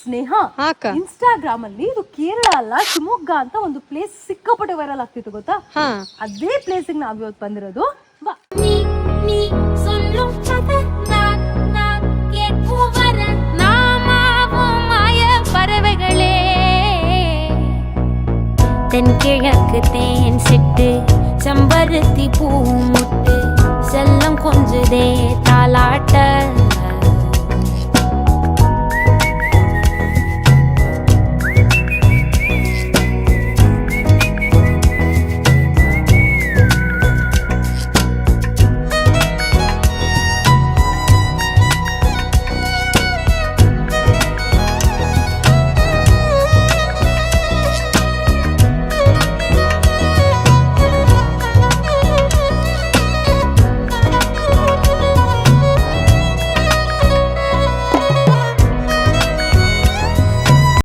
ಸ್ನೇಹ, Instagram ಅಲ್ಲಿ ಇದು ಕೇರಳ ಅಲ್ಲ ಶಿವಮೊಗ್ಗ ಅಂತ ಒಂದು ಪ್ಲೇಸ್ ಸಿಕ್ಕಾಪಟ್ಟೆ ವೈರಲ್ ಆಗ್ತಿತ್ತು ಗೊತ್ತಾ? ಅದೇ ಪ್ಲೇಸ್ ನಾವ್ ಇವತ್ತು ಬಂದಿರೋದು. தென்கிழக்கு தேன் சிட்டு செம்பருத்தி பூ முட்டு செல்லம் கொஞ்சதே தாலாட்ட